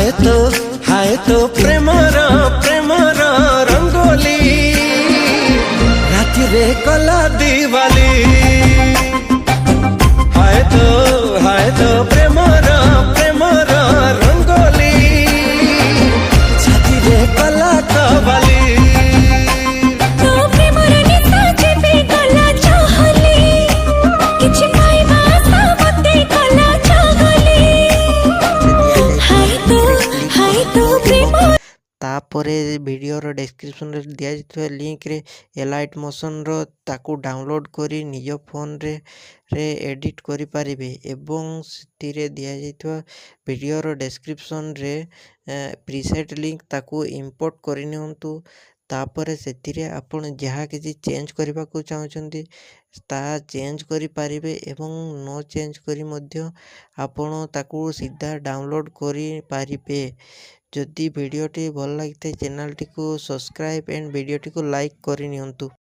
हाय तो प्रेमर रंगोली राति रे कला दिवाली हाय तो प्रेमर रंगोली छाती रे कला कवाली तापरे वीडियोर डिस्क्रिप्शन रे दिया जाइଥିବା लिंक रे एलाइट मोशन रो ताकू डाउनलोड करी निज फोन रे एडिट करि पारिबे एवं सितिरे दिया जाइଥିବା वीडियोर डिस्क्रिप्शन रे प्रीसेट लिंक ताकू इंपोर्ट करि नियंतु तापरे सेतिरे आपण जहा किछि चेंज करबा को चाहउछंती ता चेंज करि पारिबे एवं नो चेंज करि मध्य आपण ताकू सीधा डाउनलोड करि पारिबे। जदि वीडियोटी भल लगी चैनल टी को सब्सक्राइब एंड वीडियोटी को लाइक करि नियंतु।